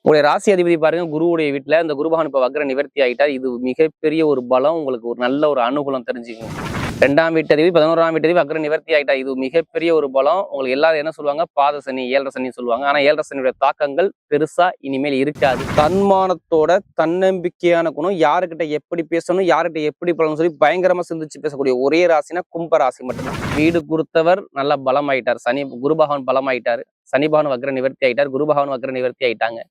உங்களுடைய ராசி அதிபதி பாருங்க குருவுடைய வீட்டுல இந்த குரு பகவான் இப்ப வக்ர நிவர்த்தி ஆகிட்டார். இது மிகப்பெரிய ஒரு பலம், உங்களுக்கு ஒரு நல்ல ஒரு அனுகூலம் தெரிஞ்சுக்கணும். 2ஆம் வீட்டு அதிபதி 11ஆம் வீட்டு அதிபதி வக்ர நிவர்த்தி ஆகிட்டா, இது மிகப்பெரிய ஒரு பலம். உங்களுக்கு எல்லாரும் என்ன சொல்லுவாங்க, பாத சனி 7.5 சனி சொல்லுவாங்க. ஆனா 7.5 சனியுடைய தாக்கங்கள் பெருசா இனிமேல் இருக்காது. தன்மானத்தோட தன்னம்பிக்கையான குணம், யாருக்கிட்ட எப்படி பேசணும், யாருக்கிட்ட எப்படி பலன்னு சொல்லி பயங்கரமா சிந்திச்சு பேசக்கூடிய ஒரே ராசினா கும்ப ராசி மட்டும்தான். வீடு கொடுத்தவர் நல்லா பலம் ஆயிட்டார். குரு பகவான் பலம் ஆயிட்டாரு. சனி பகவான் வக்ர நிவர்த்தி ஆயிட்டார். குரு பகவான் வக்ர நிவர்த்தி ஆயிட்டாங்க.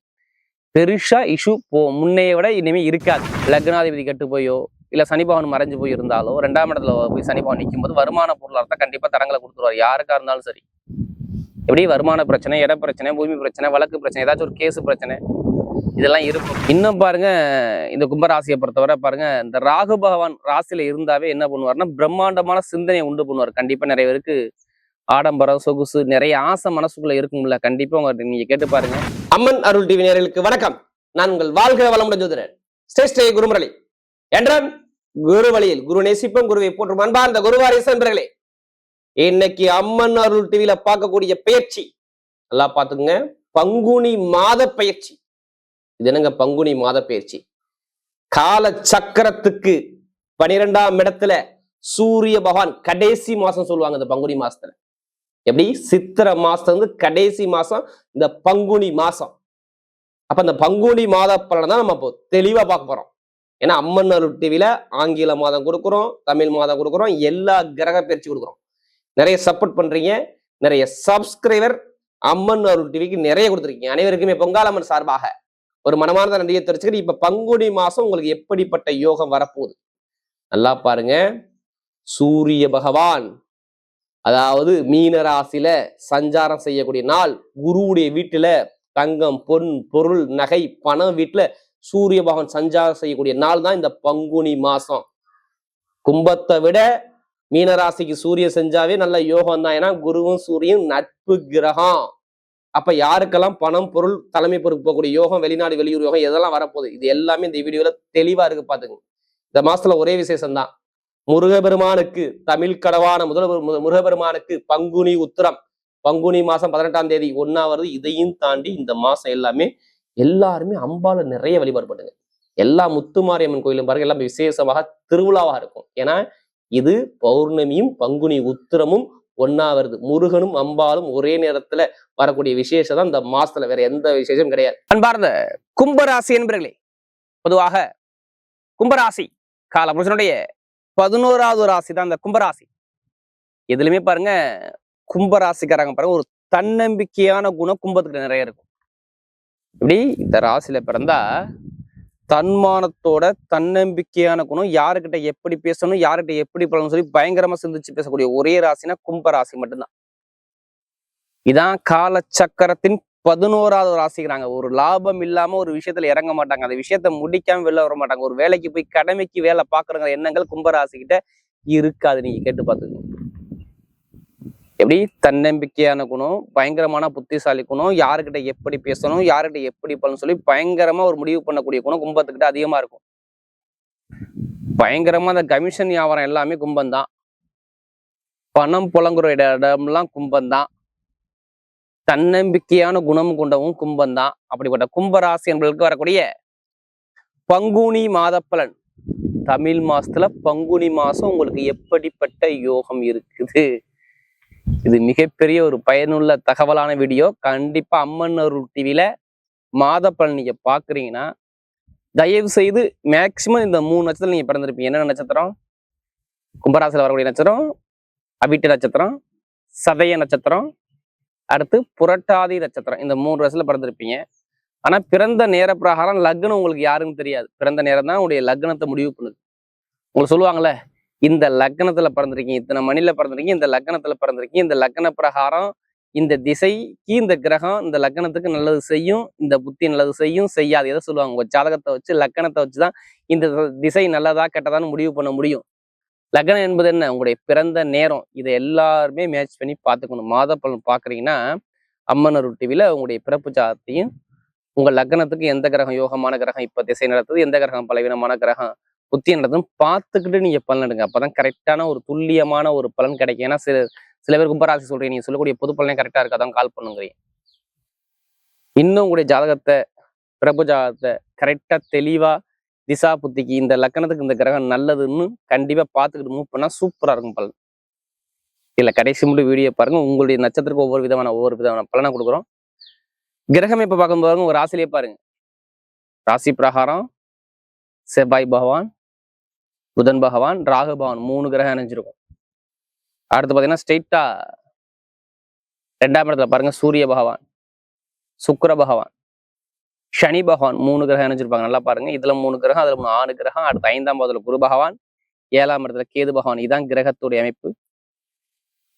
பெருசா இஷ்யூ முன்னைய விட இனிமே இருக்காது. லக்னாதிபதி கெட்டு போயோ இல்ல சனி பகவான் மறைஞ்சு போய் இருந்தாலோ 2ஆம் இடத்துல போய் சனி பகவான் நிற்கும் போது வருமான பொருளாதாரத்தை கண்டிப்பா தடங்களை கொடுத்துருவார். யாருக்கா இருந்தாலும் சரி. எப்படி வருமான பிரச்சனை, இட பிரச்சனை, பூமி பிரச்சனை, வழக்கு பிரச்சனை, ஏதாச்சும் ஒரு கேஸ் பிரச்சனை இதெல்லாம் இருக்கும். இன்னும் பாருங்க, இந்த கும்பராசியை பொறுத்தவரை பாருங்க, இந்த ராகு பகவான் ராசியில இருந்தாவே என்ன பண்ணுவார்னா பிரம்மாண்டமான சிந்தனையை உண்டு பண்ணுவார். கண்டிப்பா நிறைய பேருக்கு ஆடம்பரம், சொகுசு, நிறைய ஆசை மனசுக்குள்ள இருக்கும்ல. கண்டிப்பா நீங்க கேட்டு பாருங்க. அம்மன் அருள் டிவி நேயர்களுக்கு வணக்கம். நான் உங்கள் வாழ்க வளமுடன் ஜோதிடர் ஸ்ரீ குருமுரளி. என்றால் குரு வழியில் குரு நேசிப்பம், குருவை போற்றும் அன்பார்ந்த குருவாரிசு நண்பர்களே, இன்னைக்கு அம்மன் அருள் டிவியில பார்க்கக்கூடிய பயிற்சி நல்லா பாத்துங்க. பங்குனி மாத பயிற்சி. இது என்னங்க பங்குனி மாத பயிற்சி? கால சக்கரத்துக்கு 12ஆம் இடத்துல சூரிய பகவான் கடைசி மாசம் சொல்லுவாங்க. இந்த பங்குனி மாசத்துல எப்படி சித்திரை மாசம் வந்து கடைசி மாசம் இந்த பங்குனி மாசம். அப்ப இந்த பங்குனி மாத பலனை தான் நம்ம இப்போ தெளிவா பார்க்க போறோம். ஏன்னா அம்மன் அருள் டிவியில ஆங்கில மாதம் கொடுக்குறோம், தமிழ் மாதம் கொடுக்குறோம், எல்லா கிரக பயிற்சி கொடுக்குறோம். நிறைய சப்போர்ட் பண்றீங்க, நிறைய சப்ஸ்கிரைபர் அம்மன் அருள் டிவிக்கு நிறைய கொடுத்துருக்கீங்க. அனைவருக்குமே பொங்காலம்மன் சார்பாக ஒரு மனமார்ந்த நன்றியை தெரிவிச்சுக்கிட்டு, இப்ப பங்குனி மாசம் உங்களுக்கு எப்படிப்பட்ட யோகம் வரப்போகுது நல்லா பாருங்க. சூரிய பகவான் அதாவது மீன ராசியில சஞ்சாரம் செய்யக்கூடிய நாள். குருவுடைய வீட்டுல தங்கம், பொன், பொருள், நகை, பணம் வீட்டுல சூரிய பகவான் சஞ்சாரம் செய்யக்கூடிய நாள் தான் இந்த பங்குனி மாசம். கும்பத்தை விட மீனராசிக்கு சூரிய செஞ்சாவே நல்ல யோகம் தான். ஏன்னா குருவும் சூரியன் நட்பு கிரகம். அப்ப யாருக்கெல்லாம் பணம், பொருள், தலைமை பொறுப்பு போகக்கூடிய யோகம், வெளிநாடு வெளியூர் யோகம் எதெல்லாம் வரப்போகுது, இது எல்லாமே இந்த வீடியோல தெளிவா இருக்கு பாத்துங்க. இந்த மாசத்துல ஒரே விசேஷம் தான். முருகபெருமானுக்கு தமிழ் கடவான முருகபெருமானுக்கு பங்குனி உத்திரம், பங்குனி மாசம் 18ஆம் தேதி 1 இதையும் தாண்டி இந்த மாசம் எல்லாருமே அம்பால நிறைய வழிபாடு பண்ணுங்க. எல்லா முத்துமாரியம்மன் கோயிலும் பாருங்க, எல்லாம் விசேஷமாக திருவிழாவாக இருக்கும். ஏன்னா இது பௌர்ணமியும் பங்குனி உத்திரமும் 1 முருகனும் அம்பாலும் ஒரே நேரத்துல வரக்கூடிய விசேஷம் தான் இந்த மாசத்துல. வேற எந்த விசேஷம் கிடையாது. அன்பார்ந்த கும்பராசி என்பர்களே, பொதுவாக கும்பராசி கால புருஷனுடைய 11வது ராசி தான் இந்த கும்பராசி. எதுலையுமே பாருங்க கும்பராசிக்காரங்க பாருங்க ஒரு தன்னம்பிக்கையான குணம் கும்பத்துக்கு நிறைய இருக்கும். இப்படி இந்த ராசியில பிறந்தா தன்மானத்தோட தன்னம்பிக்கையான குணம், யாருக்கிட்ட எப்படி பேசணும், யாருக்கிட்ட எப்படி பழணும் சொல்லி பயங்கரமா சிந்திச்சு பேசக்கூடிய ஒரே ராசினா கும்பராசி மட்டும்தான். இதான் கால சக்கரத்தின் 11வது ராசிக்கிறாங்க. ஒரு லாபம் இல்லாம ஒரு விஷயத்துல இறங்க மாட்டாங்க, அந்த விஷயத்த முடிக்காம வெளில வர மாட்டாங்க. ஒரு வேலைக்கு போய் கடமைக்கு வேலை பாக்குறங்கிற எண்ணங்கள் கும்பராசிக்கிட்ட இருக்காது. நீங்க கேட்டு பார்த்துக்கணும். எப்படி தன்னம்பிக்கையான குணம், பயங்கரமான புத்திசாலி குணம், யாருக்கிட்ட எப்படி பேசணும், யாருக்கிட்ட எப்படி பண்ணணும் சொல்லி பயங்கரமா ஒரு முடிவு பண்ணக்கூடிய குணம் கும்பத்துக்கிட்ட அதிகமா இருக்கும். பயங்கரமா அந்த கமிஷன் வியாபாரம் எல்லாமே கும்பந்தான். பணம் புலங்குற இடம்லாம் கும்பந்தான். தன்னம்பிக்கையான குணம் கொண்டவும் கும்பந்தான். அப்படிப்பட்ட கும்பராசி என்பதற்கு வரக்கூடிய பங்குனி மாத பலன். தமிழ் மாசத்துல பங்குனி மாசம் உங்களுக்கு எப்படிப்பட்ட யோகம் இருக்குது, இது மிகப்பெரிய ஒரு பயனுள்ள தகவலான வீடியோ. கண்டிப்பா அம்மன் அருள் டிவியில மாத பலன் நீங்க பாக்குறீங்கன்னா தயவு செய்து மேக்சிமம் இந்த 3 நட்சத்திரம் நீங்க பிறந்திருப்பீங்க. என்ன நட்சத்திரம்? கும்பராசியில் வரக்கூடிய நட்சத்திரம் அவிட்ட நட்சத்திரம், சதய நட்சத்திரம், அடுத்து புரட்டாதி நட்சத்திரம். இந்த 3 ராசியில பிறந்திருப்பீங்க. ஆனா பிறந்த நேர பிரகாரம் லக்னம் உங்களுக்கு யாருன்னு தெரியாது. பிறந்த நேரம் தான் உங்களுடைய லக்னத்தை முடிவு பண்ணுது. உங்களுக்கு சொல்லுவாங்கல்ல, இந்த லக்னத்துல பிறந்திருக்கீங்க, இத்தனை மணில பிறந்திருக்கீங்க, இந்த லக்னத்துல பிறந்திருக்கீங்க, இந்த லக்ன பிரகாரம் இந்த திசைக்கு இந்த கிரகம் இந்த லக்னத்துக்கு நல்லது செய்யும், இந்த புத்தி நல்லது செய்யும், செய்யாது, எதை சொல்லுவாங்க? உங்க ஜாதகத்தை வச்சு லக்னத்தை வச்சுதான் இந்த திசை நல்லதா கெட்டதான்னு முடிவு பண்ண முடியும். லக்னம் என்பது என்ன? உங்களுடைய பிறந்த நேரம். இதை எல்லாருமே மேட்ச் பண்ணி பார்த்துக்கணும். மாத பலன் பார்க்குறீங்கன்னா அம்மன் அருள் டிவியில உங்களுடைய பிறப்பு ஜாதத்தையும் உங்க லக்னத்துக்கு எந்த கிரகம் யோகமான கிரகம் இப்ப திசை நடத்துது, எந்த கிரகம் பலவீனமான கிரகம் புத்தி நடத்தும் பார்த்துக்கிட்டு நீங்க பலன் எடுங்க. அப்பதான் கரெக்டான ஒரு துல்லியமான ஒரு பலன் கிடைக்கும். ஏன்னா சில பேர் கும்பராசி சொல்றீங்க, நீங்க சொல்லக்கூடிய பொது பலனே கரெக்டா இருக்காதான் கால் பண்ணுங்கிறீங்க. இன்னும் உங்களுடைய ஜாதகத்தை பிரபுஜாதத்தை கரெக்டா தெளிவா திசா புத்திக்கு இந்த லக்கணத்துக்கு இந்த கிரகம் நல்லதுன்னு கண்டிப்பா பார்த்துக்கிட்டு மூவ் பண்ணா சூப்பரா இருக்கும் பலன். இல்ல கடைசி மட்டும் வீடியோ பாருங்க, உங்களுடைய நட்சத்திரத்துக்கு ஒவ்வொரு விதமான பலனை கொடுக்குறோம். கிரகம் இப்ப பார்க்கும்போது உங்க ராசிலேயே பாருங்க, ராசி பிரகாரம் செவ்வாய் பகவான், புதன் பகவான், ராகு பகவான் 3 கிரகம் இணைஞ்சிருக்கும். அடுத்து பாத்தீங்கன்னா ஸ்ட்ரெயிட்டா 2ஆம் இடத்துல பாருங்க சூரிய பகவான், சுக்கிர பகவான், சனி பகவான் 3 கிரகம் இணைஞ்சிருப்பாங்க. நல்லா பாருங்க, இதுல 3 கிரகம், அதுல 6 கிரகம். அடுத்து 5ஆம் இடத்துல குரு பகவான், 7ஆம் இடத்துல கேது பகவான். இதான் கிரகத்துடைய அமைப்பு.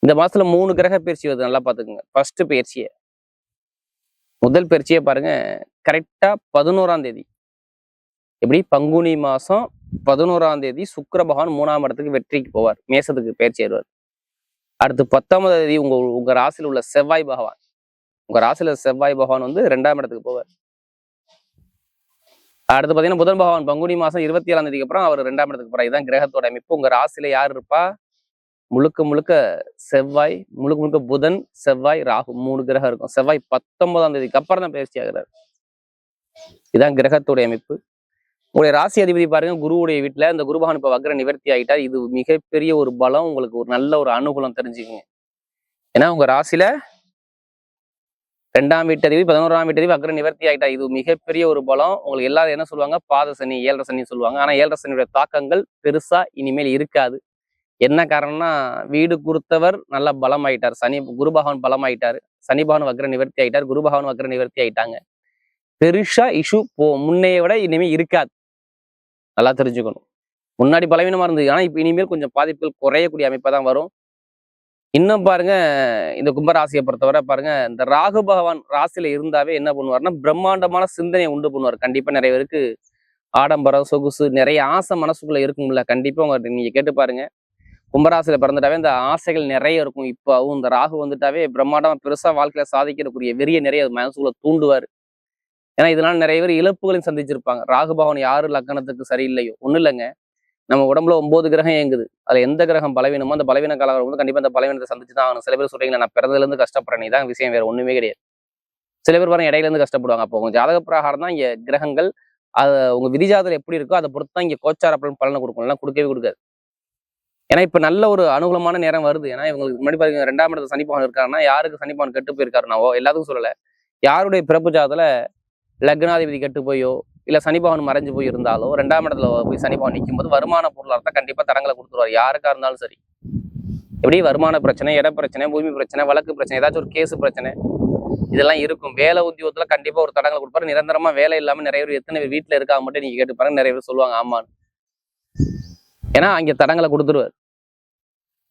இந்த மாசத்துல 3 கிரக பயிற்சி வருது, நல்லா பாத்துக்கோங்க. ஃபர்ஸ்ட் பயிற்சியை, முதல் பயிற்சியை பாருங்க, கரெக்டா 11ஆம் தேதி, எப்படி பங்குனி மாசம் 11ஆம் தேதி சுக்கிர பகவான் 3ஆம் இடத்துக்கு வெற்றிக்கு போவார், மேசத்துக்கு பயிற்சி ஆயிடுவார். அடுத்து 10ஆம் தேதி உங்க ராசியில் உள்ள செவ்வாய் பகவான், உங்க ராசியில செவ்வாய் பகவான் வந்து 2ஆம் இடத்துக்கு போவார். அடுத்து பாத்தீங்கன்னா புதன் பகவான் பங்குனி மாசம் 27ஆம் தேதிக்கு அப்புறம் அவர் 2ஆம் இடத்துக்கு போறார். இதுதான் கிரகத்தோட அமைப்பு. உங்க ராசியில யார் இருப்பா? முழுக்க முழுக்க செவ்வாய், முழுக்க முழுக்க புதன், செவ்வாய், ராகு 3 கிரகம் இருக்கும். செவ்வாய் 19ஆம் தேதிக்கு அப்புறம் தான் பயிற்சி ஆகிறார். இதுதான் கிரகத்துடைய அமைப்பு. உங்களுடைய ராசி அதிபதி பாருங்க குருவுடைய வீட்டுல, இந்த குரு பகவான் இப்ப வக்ர நிவர்த்தி ஆகிட்டார். இது மிகப்பெரிய ஒரு பலம், உங்களுக்கு ஒரு நல்ல ஒரு அனுகூலம் தெரிஞ்சுக்கங்க. ஏன்னா உங்க ராசியில 2ஆம் வீட்டதிபதி 11ஆம் வீட்டதிபதி வக்ர நிவர்த்தி ஆகிட்டா. இது மிகப்பெரிய ஒரு பலம். உங்களுக்கு எல்லாரும் என்ன சொல்லுவாங்க? பாத சனி, 7.5 சனி சொல்லுவாங்க. ஆனா 7.5 சனியுடைய தாக்கங்கள் பெருசா இனிமேல் இருக்காது. என்ன காரணம்னா, வீடு கொடுத்தவர் நல்லா பலம் ஆயிட்டார். குரு பகவான் பலம் ஆயிட்டாரு. சனி பகவான் வக்ர நிவர்த்தி ஆயிட்டார். குரு பகவான் வக்ர நிவர்த்தி ஆயிட்டாங்க. பெருசா இஷ்யூ முன்னைய விட இனிமே இருக்காது. நல்லா தெரிஞ்சுக்கணும். முன்னாடி பலவீனமா இருந்தது, ஆனா இப்ப இனிமேல் கொஞ்சம் பாதிப்புகள் குறையக்கூடிய அமைப்பா தான் வரும். இன்னும் பாருங்க, இந்த கும்பராசியை பொறுத்தவரை பாருங்க, இந்த ராகு பகவான் ராசியில இருந்தாவே என்ன பண்ணுவார்னா, பிரம்மாண்டமான சிந்தனையை உண்டு பண்ணுவார். கண்டிப்பா நிறைய பேருக்கு ஆடம்பரம், சொகுசு, நிறைய ஆசை மனசுக்குள்ள இருக்கும்ல. கண்டிப்பா நீங்க கேட்டு பாருங்க, கும்பராசியில பிறந்துட்டாவே இந்த ஆசைகள் நிறைய இருக்கும். இப்பவும் இந்த ராகு வந்துட்டாவே பிரம்மாண்டமா பெருசா வாழ்க்கையில சாதிக்கக்கூடிய வெறிய நிறைய மனசுக்குள்ள தூண்டுவார். ஏன்னா இதனால நிறைய பேர் இழப்புகளையும் சந்திச்சிருப்பாங்க. ராகு பகவான் யாரு லக்கணத்துக்கு சரியில்லையோ, ஒன்றும் இல்லைங்க, நம்ம உடம்புல 9 கிரகம் இயங்குது. அதுல எந்த கிரகம் பலவீனமோ அந்த பலவீன காலம் வந்து கண்டிப்பா அந்த பலவீனத்தை சந்திச்சு தான் ஆகணும். சில பேர் சொல்றீங்க நான் பிறந்ததுல இருந்து கஷ்டப்படுறேன், இதான் விஷயம், வேற ஒண்ணுமே கிடையாது. சில பேர் பாருங்க இடையில இருந்து கஷ்டப்படுவாங்க. அப்போ உங்க ஜாதக பிரகாரம் தான் இங்க கிரகங்கள், அது உங்க விதிஜாதகம் எப்படி இருக்கோ அதை பொறுத்து தான் இங்க கோச்சார பலனை கொடுக்கும், எல்லாம் கொடுக்கவே கொடுக்காது. ஏன்னா இப்ப நல்ல ஒரு அனுகூலமான நேரம் வருது. ஏன்னா இவங்களுக்கு முன்னாடி பாருங்க 2ஆம் இடத்துல சனி பகவான் இருக்காருன்னா, யாருக்கு சனி பகவான் கெட்டு போயிருக்காருனாவோ எல்லாத்துக்கும் சொல்லல, யாருடைய பிறப்பு ஜாதத்துல லக்னாதிபதி கெட்டு போயோ இல்ல சனி பகவான் மறைஞ்சு போய் இருந்தாலோ 2ஆம் இடத்துல போய் சனி பகவான் நிற்கும் போது வருமான பொருளாதாரத்தை கண்டிப்பா தடங்களை கொடுத்துருவார். யாருக்கா இருந்தாலும் சரி. எப்படி வருமான பிரச்சனை, இட பிரச்சனை, பூமி பிரச்சனை, வழக்கு பிரச்சனை, ஏதாச்சும் ஒரு கேஸ் பிரச்சனை, இதெல்லாம் இருக்கும். வேலை உத்தியோகத்துல கண்டிப்பா ஒரு தடங்களை கொடுப்பாரு. நிரந்தரமா வேலை இல்லாம நிறைய பேர் எத்தனை பேர் வீட்டுல இருக்காங்க மட்டும் நீங்க கேட்டு பாருங்க, நிறைய பேர் சொல்லுவாங்க ஆமான்னு. ஏன்னா அங்க தடங்களை கொடுத்துருவார்.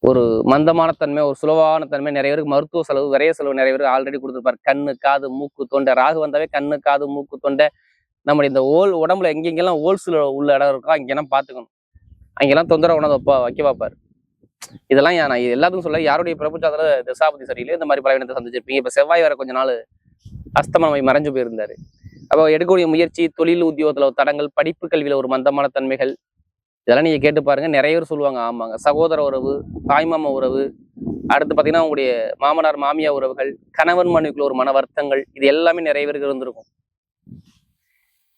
ஒரு மந்தமான தன்மை, ஒரு சுலவான தன்மை, நிறைய பேருக்கு மருத்துவ செலவு, விரைய செலவு நிறைய பேருக்கு ஆல்ரெடி கொடுத்துருப்பாரு. கண்ணு, காது, மூக்கு, தொண்டை. ராகு வந்தாவே கண்ணு, காது, மூக்கு, தொண்டை, நம்முடைய இந்த உடம்புல எங்கெங்கெல்லாம் ஹோல்ஸ் உள்ள இடம் இருக்கோ அங்கெல்லாம் பார்த்துக்கணும். அங்கெல்லாம் தொந்தரவு உணவு வைக்க பார்ப்பாரு. இதெல்லாம் நான் எல்லாத்துக்கும் சொல்ல, யாருடைய பிரபுச்சாதல தசாபதி சரியில்லை இந்த மாதிரி பலவீனத்தை சந்திச்சிருப்பீங்க. இப்ப செவ்வாய் வர கொஞ்ச நாள் அஸ்தமனமை மறைஞ்சு போயிருந்தாரு. அப்போ எடுக்கக்கூடிய முயற்சி, தொழில் உத்தியோகத்துல தடங்கள், படிப்பு கல்வியில ஒரு மந்தமான தன்மைகள், இதெல்லாம் நீங்க கேட்டு பாருங்க. நிறைய பேர் சொல்லுவாங்க ஆமாங்க. சகோதர உறவு, தாய்மாமா உறவு, அடுத்து பாத்தீங்கன்னா உங்களுடைய மாமனார் மாமியார் உறவுகள், கணவன் மனைவிக்குள்ள ஒரு மன வருத்தங்கள், இது எல்லாமே நிறைய பேருக்கு இருந்திருக்கும்.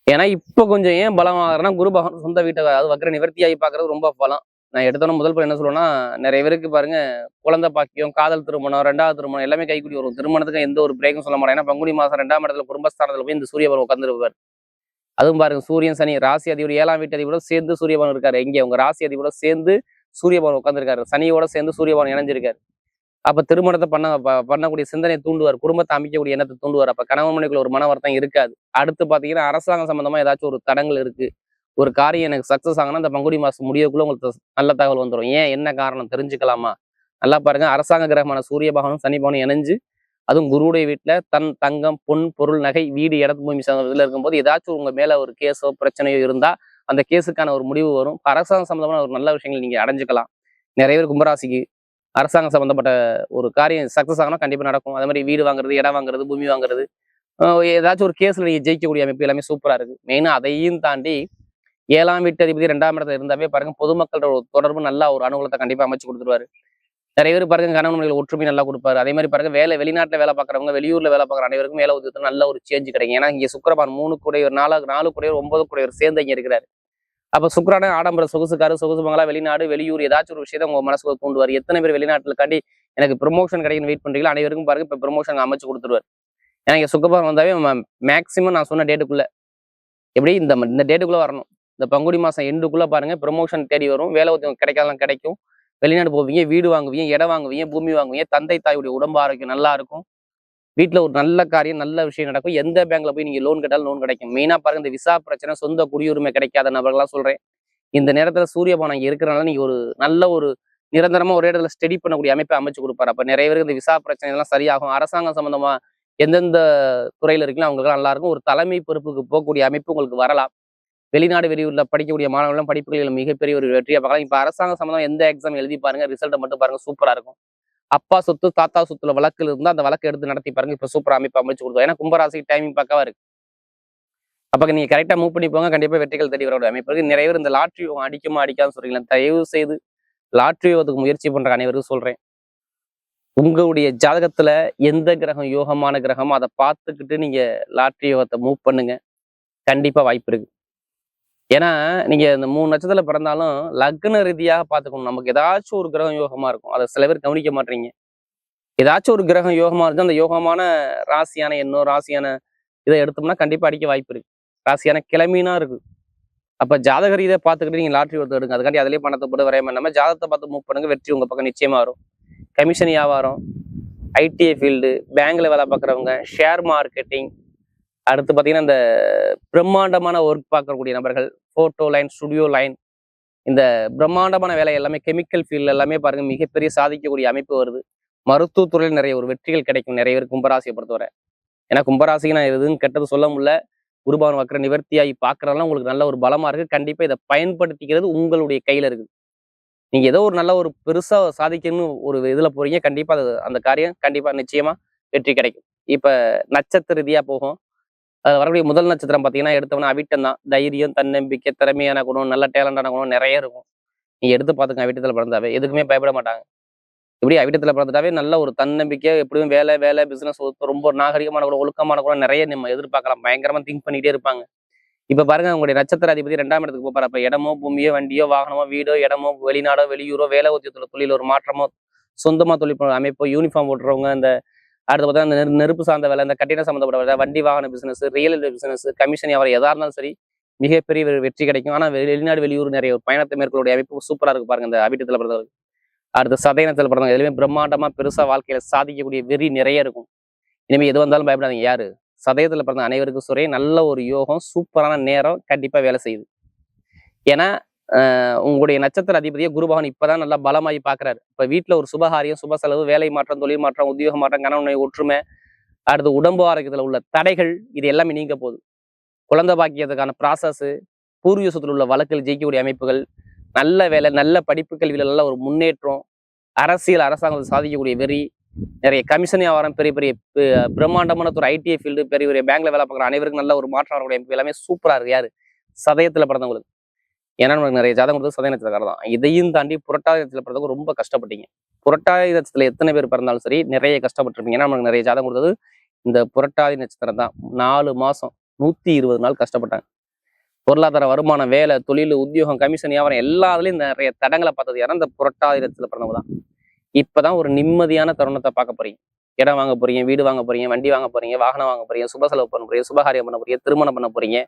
ஏன்னா இப்ப கொஞ்சம் ஏன் பலம் ஆகுறேன்னா, குரு பகவான் சொந்த வீட்டை அதாவது வக்ர நிவர்த்தியாகி பாக்குறது ரொம்ப பலம். நான் எடுத்தோன்னா முதல் படம் என்ன சொல்லுவேன்னா, நிறைய பேருக்கு பாருங்க குழந்தை பாக்கியம், காதல் திருமணம், 2வது திருமணம் எல்லாமே கைக்கூடி வரும். திருமணத்துக்கு எந்த ஒரு பிரேக்கும் சொல்ல மாட்டேன். ஏன்னா பங்குனி மாசம் 2ஆம் இடத்துல குடும்பஸ்தானத்துல போய் இந்த சூரிய பகவான் உட்காந்துருப்பார். அதுவும் பாருங்க, சூரியன் சனி ராசி அதிபதி 7ஆம் வீட்டு அதிபதியோட சேர்ந்து சூரிய பகவான் இருக்காரு. எங்க உங்க ராசி அதிபதியோட சேர்ந்து சூரிய பகவான் உட்காந்துருக்காரு. சனியோட சேர்ந்து சூரிய பகவான் இணைஞ்சிருக்காரு. அப்ப திருமணத்தை பண்ணக்கூடிய சிந்தனை தூண்டுவார், குடும்பத்தை அமைக்கக்கூடிய எண்ணத்தை தூண்டுவார். அப்ப கணவன் மனைவிக்குள்ள ஒரு மன வருத்தம் இருக்காது. அடுத்து பாத்தீங்கன்னா அரசாங்கம் சம்பந்தமா ஏதாச்சும் ஒரு தடங்கள் இருக்கு, ஒரு காரியம் எனக்கு சக்சஸ் ஆகுனா இந்த பங்குனி மாசம் முடியக்குள்ள உங்களுக்கு நல்ல தகவல் வந்துடும். ஏன் என்ன காரணம் தெரிஞ்சுக்கலாமா? நல்லா பாருங்க, அரசாங்க கிரகமான சூரிய பகவானும் சனி பகவானும் இணைஞ்சு, அதுவும் குருவுடைய வீட்டுல தங்கம், பொன், பொருள், நகை, வீடு, இடத்து பூமி இதுல இருக்கும்போது ஏதாச்சும் உங்க மேல ஒரு கேஸோ பிரச்சனையோ இருந்தா அந்த கேஸுக்கான ஒரு முடிவு வரும். அரசாங்கம் சம்பந்தமான ஒரு நல்ல விஷயங்கள் நீங்க அடைஞ்சுக்கலாம். நிறைய பேர் கும்பராசிக்கு அரசாங்கம் சம்பந்தப்பட்ட ஒரு காரியம் சக்சஸ் ஆகணும், கண்டிப்பா நடக்கும். அதே மாதிரி வீடு வாங்குறது, இடம் வாங்குறது, பூமி வாங்குறது, ஏதாச்சும் ஒரு கேஸ்ல நீங்க ஜெயிக்கக்கூடிய அமைப்பு எல்லாமே சூப்பரா இருக்கு. மெயினா அதையும் தாண்டி 7ஆம் வீட்டு அதிபதி 2ஆம் இடத்துல இருந்தாவே பாருங்க, பொதுமக்களோட ஒரு தொடர்பு நல்லா ஒரு அனுகூலத்தை கண்டிப்பா அமைச்சு கொடுத்துருவாரு. நிறைய பேர் பாருங்க கணவன் மனைவிகள் ஒற்றுமை நல்லா கொடுப்பாரு. அதே மாதிரி பாருங்க வெளிநாட்டுல வேலை பார்க்குறவங்க, வெளியூர்ல வேலை பார்க்குற அனைவருக்கும் வேலை உத்தியோகத்துல நல்ல ஒரு சேஞ்ச் கிடைக்கும். ஏன்னா இங்க சுக்கிரபான் 3 கூடையவர் 4 கூடையவர் 9 கூடையவர் சேர்ந்து இங்க இருக்கிறாரு. அப்ப சுக்கிரனே ஆடம்பர சொகுசுக்காரு, சொகுசு பங்களா, வெளிநாடு வெளியூர் ஏதாச்சும் ஒரு விஷயத்தை உங்க மனசுக்கு தூண்டுவார். எத்தனை பேர் வெளிநாட்டுல காண்டி எனக்கு ப்ரொமோஷன் கிடைக்குன்னு வெயிட் பண்றீங்களோ அனைவருக்கும் பாருங்க இப்ப ப்ரொமோஷன் அமைச்சு கொடுத்துருவார். ஏன்னா இங்க சுக்கிரபான் வந்தாவே மேக்சிமம் நான் சொன்ன டேட்டுக்குள்ள எப்படி இந்த டேட்டுக்குள்ள வரணும். இந்த பங்குனி மாசம் எண்டுக்குள்ள பாருங்க ப்ரொமோஷன் தேடி வரும். வேலை உத்தியோகம் கிடைக்காதெல்லாம் கிடைக்கும். வெளிநாடு போவீங்க, வீடு வாங்குவீங்க, இடம் வாங்குவீங்க, பூமி வாங்குவீங்க, தந்தை தாயுடைய உடம்பு ஆரோக்கியம் நல்லா இருக்கும். வீட்டுல ஒரு நல்ல காரியம், நல்ல விஷயம் நடக்கும். எந்த பேங்க்ல போய் நீங்க லோன் கேட்டாலும் லோன் கிடைக்கும். மெயினா பாருங்க இந்த விசா பிரச்சனை, சொந்த குடியுரிமை கிடைக்காத நபர்கள்லாம் சொல்றேன். இந்த நேரத்துல சூரியபானம் இங்க இருக்கிறனால நீங்க ஒரு நல்ல ஒரு நிரந்தரமா ஒரே இடத்துல ஸ்டடி பண்ணக்கூடிய அமைப்பை அமைச்சு கொடுப்பாரு. அப்ப நிறைய பேருக்கு இந்த விசா பிரச்சனை எல்லாம் சரியாகும். அரசாங்கம் சம்பந்தமா எந்தெந்த துறையில இருக்குன்னு அவங்களுக்கு நல்லா இருக்கும். ஒரு தலைமை பொறுப்புக்கு போகக்கூடிய அமைப்பு உங்களுக்கு வரலாம். வெளிநாடு வெளியூர்ல படிக்கக்கூடிய மாணவர்களும் படிப்புகளில் மிகப்பெரிய ஒரு வெற்றியை பார்க்கலாம். இப்ப அரசாங்க சம்பந்தம் எந்த எக்ஸாம் எழுதி பாருங்க, ரிசல்ட்டை மட்டும் பாருங்க, சூப்பரா இருக்கும். அப்பா சொத்து தாத்தா சொத்துல வழக்குல இருந்தா அந்த வழக்கு எடுத்து நடத்தி பாருங்க, இப்ப சூப்பர் அமைப்பு அமைச்சு கொடுத்தோம். ஏன்னா கும்பராசி டைமிங் பக்கவா இருக்கு. அப்ப நீங்க கரெக்டா மூவ் பண்ணி போங்க, கண்டிப்பா வெற்றிகள் தேடி வரக்கூடிய அமைப்பு இருக்கு. நிறைய பேர் இந்த லாட்ரி அடிக்குமா அடிக்கான்னு சொல்றீங்களா, தயவு செய்து லாட்ரி முயற்சி பண்ற அனைவருக்கும் சொல்றேன், உங்களுடைய ஜாதகத்துல எந்த கிரகம் யோகமான கிரகமோ அதை பார்த்துக்கிட்டு நீங்க லாட்ரி யோகத்தை மூவ் பண்ணுங்க, கண்டிப்பா வாய்ப்பு இருக்கு. ஏன்னா நீங்க இந்த 3 நட்சத்திரத்துல பிறந்தாலும் லக்ன ரீதியாக பார்த்துக்கணும். நமக்கு ஏதாச்சும் ஒரு கிரகம் யோகமா இருக்கும், அதை சில பேர் கவனிக்க மாட்டீங்க. ஏதாச்சும் ஒரு கிரகம் யோகமா இருக்கு, அந்த யோகமான ராசியான எண்ணோ ராசியான இதை எடுத்தோம்னா கண்டிப்பா அடிக்க வாய்ப்பு இருக்கு. ராசியான கிளம்பினா இருக்கு. அப்ப ஜாதக ரீதியை பார்த்துக்கிட்டு நீங்க லாட்ரி ஒருத்தர் எடுங்க. அதுக்காண்டி அதிலேயே பணத்தை போட்டு வரையாம நம்ம ஜாதகத்தை பார்த்து மூவ் பண்ணுங்க, வெற்றி உங்க பக்கம் நிச்சயமா வரும். கமிஷன் வியாபாரம், ஐடிஐ ஃபீல்டு, பேங்க்ல வேலை பார்க்குறவங்க, ஷேர் மார்க்கெட்டிங், அடுத்து பார்த்தீங்கன்னா இந்த பிரம்மாண்டமான ஒர்க் பார்க்கக்கூடிய நபர்கள், போட்டோ லைன், ஸ்டுடியோ லைன், இந்த பிரம்மாண்டமான வேலை எல்லாமே கெமிக்கல் ஃபீல்டு எல்லாமே பாருங்க மிகப்பெரிய சாதிக்கக்கூடிய அமைப்பு வருது. மருத்துவத்துறையில் நிறைய ஒரு வெற்றிகள் கிடைக்கும் நிறைய பேர் கும்பராசியை பொறுத்தவரை. ஏன்னா கும்பராசிக்கு நான் எதுவும் கெட்டது சொல்ல முடியல. குருபவன் வக்கர நிவர்த்தியாகி பார்க்கறதுலாம் உங்களுக்கு நல்ல ஒரு பலமா இருக்கு. கண்டிப்பா இதை பயன்படுத்திக்கிறது உங்களுடைய கையில இருக்கு. நீங்க ஏதோ ஒரு நல்ல ஒரு பெருசா சாதிக்கணும்னு ஒரு இதுல போறீங்க, கண்டிப்பா அந்த காரியம் கண்டிப்பா நிச்சயமா வெற்றி கிடைக்கும். இப்ப நட்சத்திர ரீதியா போகும். அது வரக்கூடிய முதல் நட்சத்திரம் பார்த்தீங்கன்னா எடுத்தோம்னா அவிட்டம் தான். தைரியம், தன்னம்பிக்கை, திறமையான குணம், நல்ல டேலண்டான குணம் நிறைய இருக்கும். நீங்க எடுத்து பார்த்துங்க, அவிட்டத்துல பிறந்தாவே எதுக்குமே பயப்பட மாட்டாங்க. இப்படி அவிட்டத்துல பிறந்துட்டாவே நல்ல ஒரு தன்னம்பிக்கை, எப்படியும் வேலை பிசினஸ் ரொம்ப நாகரிகமான குணம், ஒழுக்கமான குணம் நிறைய நம்ம எதிர்பார்க்கலாம். பயங்கரமா திங்க் பண்ணிட்டே இருப்பாங்க. இப்ப பாருங்க உங்களுடைய நட்சத்திர அதிபதி 2ஆம் இடத்துக்கு போப்பாரு. அப்ப இடமோ பூமியோ வண்டியோ வாகனமோ வீடோ இடமோ வெளிநாடோ வெளியூரோ வேலை உத்தியத்துல தொழில் ஒரு மாற்றமோ சொந்தமா தொழில் அமைப்போ யூனிஃபார்ம் போட்டுறவங்க, இந்த அடுத்து பார்த்தா அந்த நெருப்பு சார்ந்த வேலை, இந்த கட்டிட சம்மந்தப்பட்ட வேலை, வண்டி வாகன business, real estate business, commission வியாபாரம் எதா இருந்தாலும் சரி மிகப்பெரிய வெற்றி கிடைக்கும். ஆனா வெளிநாடு வெளியூர் நிறைய ஒரு பயணத்தை மேற்கொள்ளுடைய அமைப்பு சூப்பரா இருக்கு பாருங்க இந்த அவிட்டத்துல பிறந்தவர்கள். அடுத்து சதயனத்துல பிறந்தவங்க எதுவுமே பிரம்மாண்டமா பெருசா வாழ்க்கையில சாதிக்கக்கூடிய வெறி நிறைய இருக்கும். இனிமே எது வந்தாலும் பயப்படாதீங்க. யாரு சதயத்துல பிறந்த அனைவருக்கும் சொல்றே, நல்ல ஒரு யோகம், சூப்பரான நேரம் கண்டிப்பா வேலை செய்யுது. ஏன்னா உங்களுடைய நட்சத்திர அதிபதியை குருபகவான் இப்பதான் நல்லா பலமாகி பாக்குறாரு. இப்ப வீட்டுல ஒரு சுபகாரியம், சுப செலவு, வேலை மாற்றம், தொழில் மாற்றம், உத்தியோக மாற்றம், கணவனை ஒற்றுமை, அடுத்து உடம்பு ஆரோக்கியத்துல உள்ள தடைகள் இது எல்லாமே நீங்க போகுது. குழந்தை பாக்கியத்துக்கான ப்ராசஸ், பூர்வீக சொத்துல உள்ள வழக்குகள் ஜெயிக்கக்கூடிய அமைப்புகள், நல்ல வேலை, நல்ல படிப்பு கல்வியில நல்ல ஒரு முன்னேற்றம், அரசியல் அரசாங்கத்தை சாதிக்கக்கூடிய வெறி, நிறைய கமிஷன் வியாபாரம், பெரிய பெரிய பிரம்மாண்டமான ஒரு ஐடிஐ ஃபீல்டு, பெரிய பெரிய பேங்க்ல வேலை பார்க்குற அனைவருக்கும் நல்ல ஒரு மாற்றம் வரக்கூடிய அமைப்பு எல்லாமே சூப்பரா இருக்கு. யாரு சதயத்துல பிறந்தவங்களுக்கு. ஏன்னா நமக்கு நிறைய ஜாதகம் கொடுத்தது சதய நட்சத்திரக்காரர் தான். இதையும் தாண்டி புரட்டாதி நட்சத்திரத்துல பிறந்தவங்க ரொம்ப கஷ்டப்பட்டீங்க. புரட்டாதி நட்சத்திரத்துல எத்தனை பேர் பிறந்தாலும் சரி நிறைய கஷ்டப்பட்டிருப்பீங்க. ஏன்னா நமக்கு நிறைய ஜாதகம் கொடுத்தது இந்த புரட்டாதி நட்சத்திரம் தான். 4 மாசம் 120 நாள் கஷ்டப்பட்டாங்க. பொருளாதார வருமானம், வேலை, தொழில், உத்தியோகம், கமிஷன் வியாபாரம் எல்லாத்துலயும் நிறைய தடங்களை பார்த்தது யாரும் இந்த புரட்டாதி நட்சத்திரத்துல பிறந்தவங்க தான். இப்பதான் ஒரு நிம்மதியான தருணத்தை பார்க்க போறீங்க. இடம் வாங்க போறீங்க, வீடு வாங்க போறீங்க, வண்டி வாங்க போறீங்க, வாகனம் வாங்க போறீங்க, சுப செலவு பண்ண போறீங்க, சுபகாரியம் பண்ண போறீங்க, திருமணம் பண்ண போறீங்க,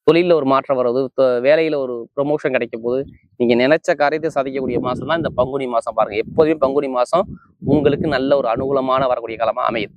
தொழில ஒரு மாற்றம் வருவது, வேலையில ஒரு ப்ரொமோஷன் கிடைக்கும் போது நீங்க நினைச்ச காரியத்தை சாதிக்கக்கூடிய மாசம் தான் இந்த பங்குனி மாசம். பாருங்க, எப்போதுமே பங்குனி மாசம் உங்களுக்கு நல்ல ஒரு அனுகூலமான வரக்கூடிய காலமா அமையுது.